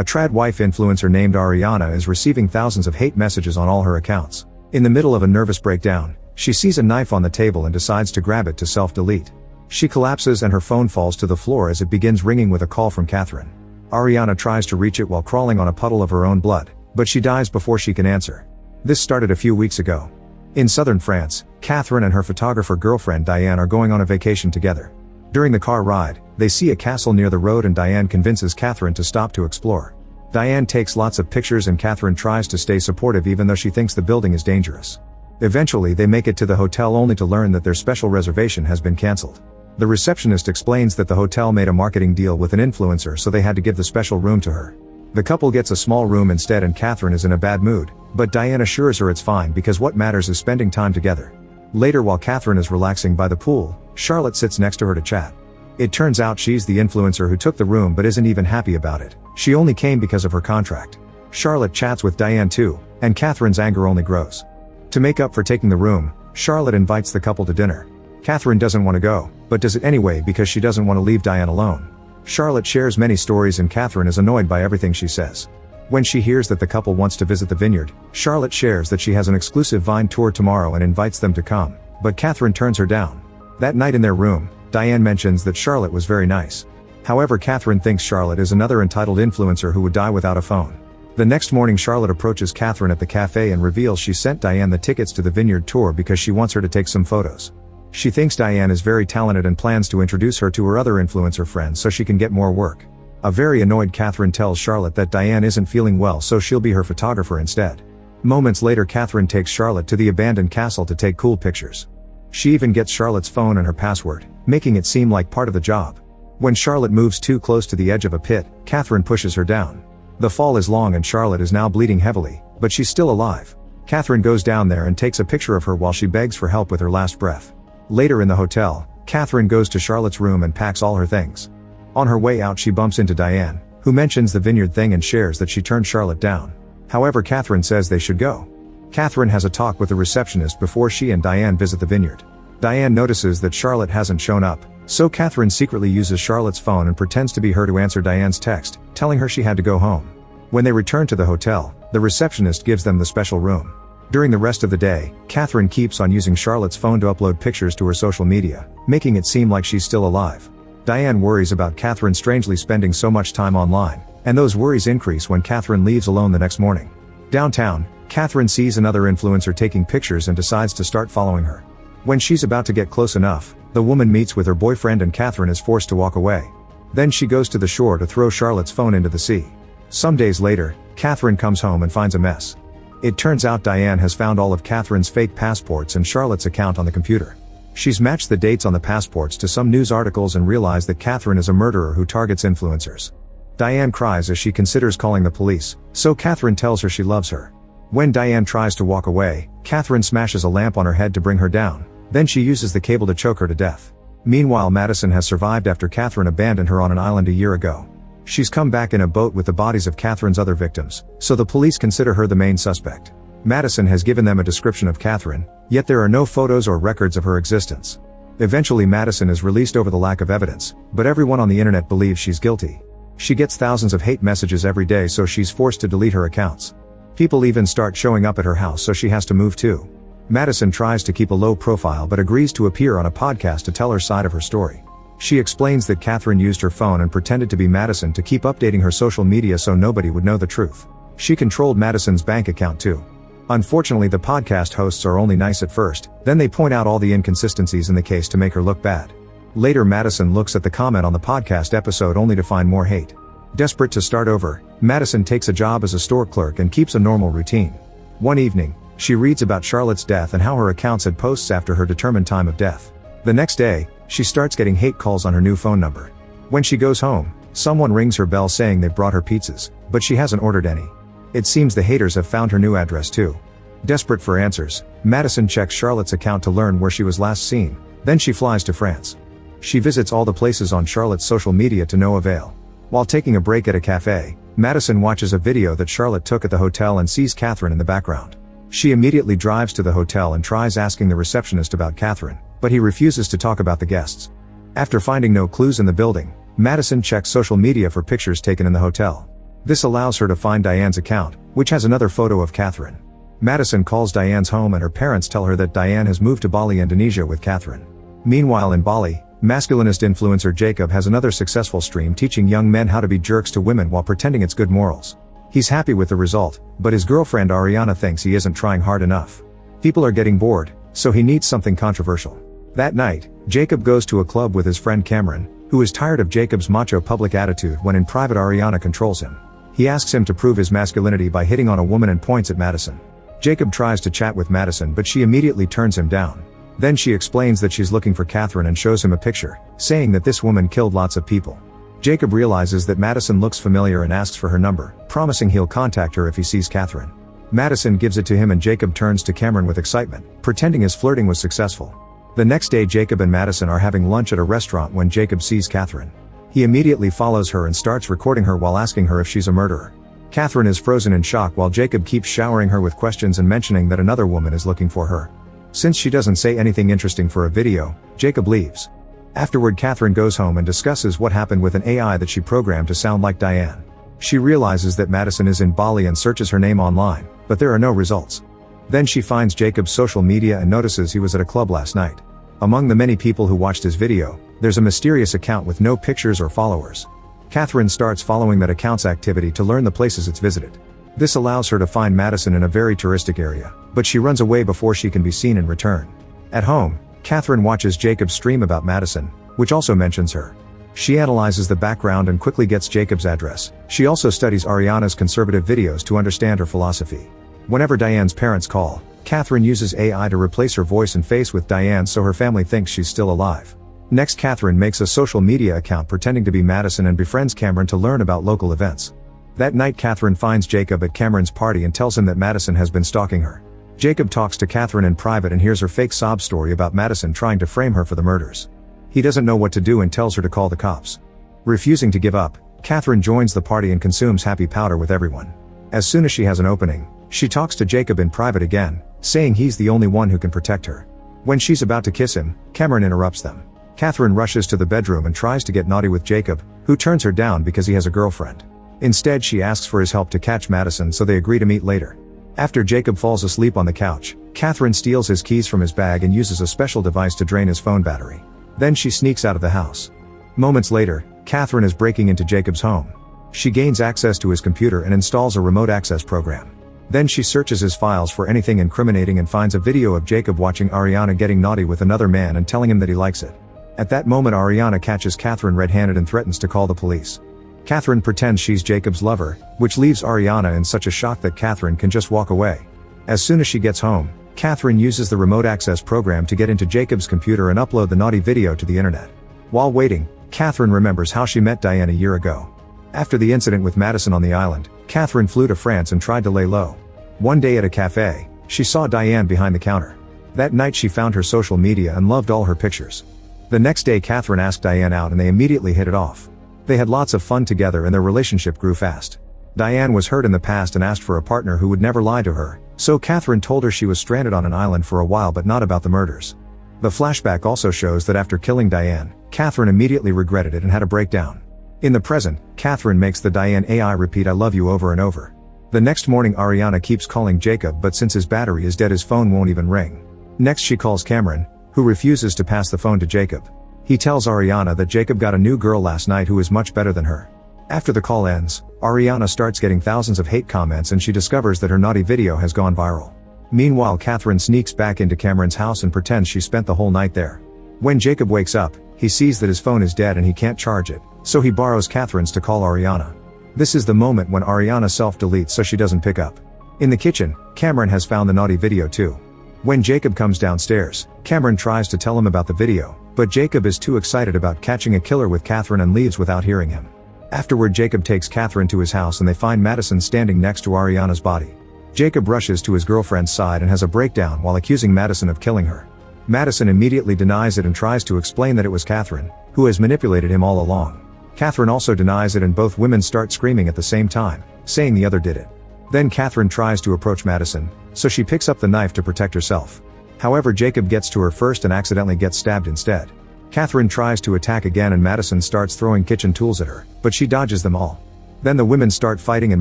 A trad wife influencer named Ariana is receiving thousands of hate messages on all her accounts. In the middle of a nervous breakdown, she sees a knife on the table and decides to grab it to self-delete. She collapses and her phone falls to the floor as it begins ringing with a call from Catherine. Ariana tries to reach it while crawling on a puddle of her own blood, but she dies before she can answer. This started a few weeks ago. In southern France, Catherine and her photographer girlfriend Diane are going on a vacation together. During the car ride, they see a castle near the road and Diane convinces Catherine to stop to explore. Diane takes lots of pictures and Catherine tries to stay supportive even though she thinks the building is dangerous. Eventually they make it to the hotel only to learn that their special reservation has been cancelled. The receptionist explains that the hotel made a marketing deal with an influencer so they had to give the special room to her. The couple gets a small room instead and Catherine is in a bad mood, but Diane assures her it's fine because what matters is spending time together. Later while Catherine is relaxing by the pool, Charlotte sits next to her to chat. It turns out she's the influencer who took the room but isn't even happy about it. She only came because of her contract. Charlotte chats with Diane too, and Catherine's anger only grows. To make up for taking the room, Charlotte invites the couple to dinner. Catherine doesn't want to go, but does it anyway because she doesn't want to leave Diane alone. Charlotte shares many stories and Catherine is annoyed by everything she says. When she hears that the couple wants to visit the vineyard, Charlotte shares that she has an exclusive vine tour tomorrow and invites them to come, but Catherine turns her down. That night in their room, Diane mentions that Charlotte was very nice. However, Catherine thinks Charlotte is another entitled influencer who would die without a phone. The next morning Charlotte approaches Catherine at the cafe and reveals she sent Diane the tickets to the vineyard tour because she wants her to take some photos. She thinks Diane is very talented and plans to introduce her to her other influencer friends so she can get more work. A very annoyed Catherine tells Charlotte that Diane isn't feeling well so she'll be her photographer instead. Moments later Catherine takes Charlotte to the abandoned castle to take cool pictures. She even gets Charlotte's phone and her password, making it seem like part of the job. When Charlotte moves too close to the edge of a pit, Catherine pushes her down. The fall is long and Charlotte is now bleeding heavily, but she's still alive. Catherine goes down there and takes a picture of her while she begs for help with her last breath. Later in the hotel, Catherine goes to Charlotte's room and packs all her things. On her way out she bumps into Diane, who mentions the vineyard thing and shares that she turned Charlotte down. However, Catherine says they should go. Catherine has a talk with the receptionist before she and Diane visit the vineyard. Diane notices that Charlotte hasn't shown up, so Catherine secretly uses Charlotte's phone and pretends to be her to answer Diane's text, telling her she had to go home. When they return to the hotel, the receptionist gives them the special room. During the rest of the day, Catherine keeps on using Charlotte's phone to upload pictures to her social media, making it seem like she's still alive. Diane worries about Catherine strangely spending so much time online, and those worries increase when Catherine leaves alone the next morning. Downtown, Catherine sees another influencer taking pictures and decides to start following her. When she's about to get close enough, the woman meets with her boyfriend and Catherine is forced to walk away. Then she goes to the shore to throw Charlotte's phone into the sea. Some days later, Catherine comes home and finds a mess. It turns out Diane has found all of Catherine's fake passports and Charlotte's account on the computer. She's matched the dates on the passports to some news articles and realized that Catherine is a murderer who targets influencers. Diane cries as she considers calling the police, so Catherine tells her she loves her. When Diane tries to walk away, Catherine smashes a lamp on her head to bring her down, then she uses the cable to choke her to death. Meanwhile, Madison has survived after Catherine abandoned her on an island a year ago. She's come back in a boat with the bodies of Catherine's other victims, so the police consider her the main suspect. Madison has given them a description of Catherine, yet there are no photos or records of her existence. Eventually Madison is released over the lack of evidence, but everyone on the internet believes she's guilty. She gets thousands of hate messages every day so she's forced to delete her accounts. People even start showing up at her house so she has to move too. Madison tries to keep a low profile but agrees to appear on a podcast to tell her side of her story. She explains that Catherine used her phone and pretended to be Madison to keep updating her social media so nobody would know the truth. She controlled Madison's bank account too. Unfortunately, the podcast hosts are only nice at first, then they point out all the inconsistencies in the case to make her look bad. Later Madison looks at the comment on the podcast episode only to find more hate. Desperate to start over, Madison takes a job as a store clerk and keeps a normal routine. One evening, she reads about Charlotte's death and how her accounts had posts after her determined time of death. The next day, she starts getting hate calls on her new phone number. When she goes home, someone rings her bell saying they've brought her pizzas, but she hasn't ordered any. It seems the haters have found her new address too. Desperate for answers, Madison checks Charlotte's account to learn where she was last seen, then she flies to France. She visits all the places on Charlotte's social media to no avail. While taking a break at a cafe, Madison watches a video that Charlotte took at the hotel and sees Catherine in the background. She immediately drives to the hotel and tries asking the receptionist about Catherine, but he refuses to talk about the guests. After finding no clues in the building, Madison checks social media for pictures taken in the hotel. This allows her to find Diane's account, which has another photo of Catherine. Madison calls Diane's home and her parents tell her that Diane has moved to Bali, Indonesia with Catherine. Meanwhile in Bali, masculinist influencer Jacob has another successful stream teaching young men how to be jerks to women while pretending it's good morals. He's happy with the result, but his girlfriend Ariana thinks he isn't trying hard enough. People are getting bored, so he needs something controversial. That night, Jacob goes to a club with his friend Cameron, who is tired of Jacob's macho public attitude when in private Ariana controls him. He asks him to prove his masculinity by hitting on a woman and points at Madison. Jacob tries to chat with Madison but she immediately turns him down. Then she explains that she's looking for Catherine and shows him a picture, saying that this woman killed lots of people. Jacob realizes that Madison looks familiar and asks for her number, promising he'll contact her if he sees Catherine. Madison gives it to him and Jacob turns to Cameron with excitement, pretending his flirting was successful. The next day Jacob and Madison are having lunch at a restaurant when Jacob sees Catherine. He immediately follows her and starts recording her while asking her if she's a murderer. Catherine is frozen in shock while Jacob keeps showering her with questions and mentioning that another woman is looking for her. Since she doesn't say anything interesting for a video, Jacob leaves. Afterward Catherine goes home and discusses what happened with an AI that she programmed to sound like Diane. She realizes that Madison is in Bali and searches her name online, but there are no results. Then she finds Jacob's social media and notices he was at a club last night. Among the many people who watched his video, there's a mysterious account with no pictures or followers. Catherine starts following that account's activity to learn the places it's visited. This allows her to find Madison in a very touristic area, but she runs away before she can be seen and return. At home, Catherine watches Jacob's stream about Madison, which also mentions her. She analyzes the background and quickly gets Jacob's address. She also studies Ariana's conservative videos to understand her philosophy. Whenever Diane's parents call, Catherine uses AI to replace her voice and face with Diane so her family thinks she's still alive. Next Catherine makes a social media account pretending to be Madison and befriends Cameron to learn about local events. That night Catherine finds Jacob at Cameron's party and tells him that Madison has been stalking her. Jacob talks to Catherine in private and hears her fake sob story about Madison trying to frame her for the murders. He doesn't know what to do and tells her to call the cops. Refusing to give up, Catherine joins the party and consumes happy powder with everyone. As soon as she has an opening, she talks to Jacob in private again, saying he's the only one who can protect her. When she's about to kiss him, Cameron interrupts them. Catherine rushes to the bedroom and tries to get naughty with Jacob, who turns her down because he has a girlfriend. Instead she asks for his help to catch Madison so they agree to meet later. After Jacob falls asleep on the couch, Catherine steals his keys from his bag and uses a special device to drain his phone battery. Then she sneaks out of the house. Moments later, Catherine is breaking into Jacob's home. She gains access to his computer and installs a remote access program. Then she searches his files for anything incriminating and finds a video of Jacob watching Ariana getting naughty with another man and telling him that he likes it. At that moment Ariana catches Catherine red-handed and threatens to call the police. Catherine pretends she's Jacob's lover, which leaves Ariana in such a shock that Catherine can just walk away. As soon as she gets home, Catherine uses the remote access program to get into Jacob's computer and upload the naughty video to the internet. While waiting, Catherine remembers how she met Diane a year ago. After the incident with Madison on the island, Catherine flew to France and tried to lay low. One day at a cafe, she saw Diane behind the counter. That night she found her social media and loved all her pictures. The next day Catherine asked Diane out and they immediately hit it off. They had lots of fun together and their relationship grew fast. Diane was hurt in the past and asked for a partner who would never lie to her, so Catherine told her she was stranded on an island for a while but not about the murders. The flashback also shows that after killing Diane, Catherine immediately regretted it and had a breakdown. In the present, Catherine makes the Diane AI repeat "I love you" over and over. The next morning Ariana keeps calling Jacob but since his battery is dead his phone won't even ring. Next she calls Cameron, who refuses to pass the phone to Jacob. He tells Ariana that Jacob got a new girl last night who is much better than her. After the call ends, Ariana starts getting thousands of hate comments and she discovers that her naughty video has gone viral. Meanwhile Catherine sneaks back into Cameron's house and pretends she spent the whole night there. When Jacob wakes up, he sees that his phone is dead and he can't charge it, so he borrows Catherine's to call Ariana. This is the moment when Ariana self-deletes so she doesn't pick up. In the kitchen, Cameron has found the naughty video too. When Jacob comes downstairs, Cameron tries to tell him about the video, but Jacob is too excited about catching a killer with Catherine and leaves without hearing him. Afterward Jacob takes Catherine to his house and they find Madison standing next to Ariana's body. Jacob rushes to his girlfriend's side and has a breakdown while accusing Madison of killing her. Madison immediately denies it and tries to explain that it was Catherine, who has manipulated him all along. Catherine also denies it and both women start screaming at the same time, saying the other did it. Then Catherine tries to approach Madison, so she picks up the knife to protect herself. However Jacob gets to her first and accidentally gets stabbed instead. Catherine tries to attack again and Madison starts throwing kitchen tools at her, but she dodges them all. Then the women start fighting and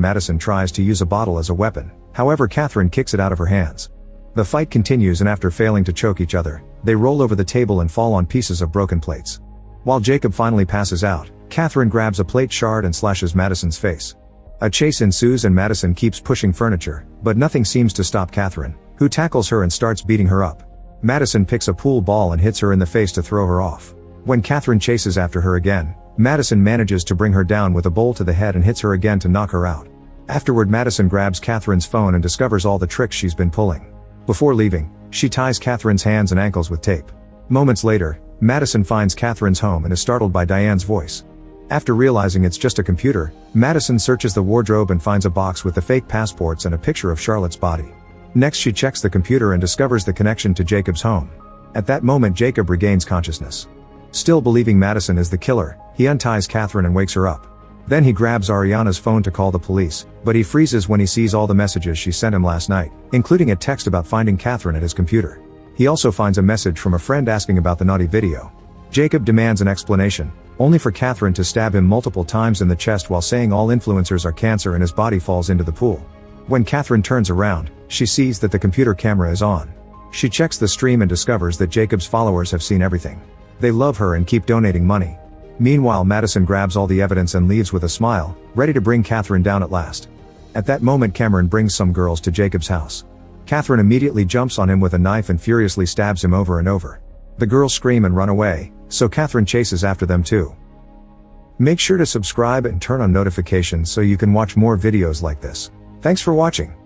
Madison tries to use a bottle as a weapon, however Catherine kicks it out of her hands. The fight continues and after failing to choke each other, they roll over the table and fall on pieces of broken plates. While Jacob finally passes out, Catherine grabs a plate shard and slashes Madison's face. A chase ensues and Madison keeps pushing furniture, but nothing seems to stop Catherine, who tackles her and starts beating her up. Madison picks a pool ball and hits her in the face to throw her off. When Catherine chases after her again, Madison manages to bring her down with a bowl to the head and hits her again to knock her out. Afterward, Madison grabs Catherine's phone and discovers all the tricks she's been pulling. Before leaving, she ties Catherine's hands and ankles with tape. Moments later, Madison finds Catherine's home and is startled by Diane's voice. After realizing it's just a computer, Madison searches the wardrobe and finds a box with the fake passports and a picture of Charlotte's body. Next she checks the computer and discovers the connection to Jacob's home. At that moment Jacob regains consciousness. Still believing Madison is the killer, he unties Catherine and wakes her up. Then he grabs Ariana's phone to call the police, but he freezes when he sees all the messages she sent him last night, including a text about finding Catherine at his computer. He also finds a message from a friend asking about the naughty video. Jacob demands an explanation, only for Catherine to stab him multiple times in the chest while saying all influencers are cancer and his body falls into the pool. When Catherine turns around, she sees that the computer camera is on. She checks the stream and discovers that Jacob's followers have seen everything. They love her and keep donating money. Meanwhile, Madison grabs all the evidence and leaves with a smile, ready to bring Catherine down at last. At that moment Cameron brings some girls to Jacob's house. Catherine immediately jumps on him with a knife and furiously stabs him over and over. The girls scream and run away, so Catherine chases after them too. Make sure to subscribe and turn on notifications so you can watch more videos like this. Thanks for watching.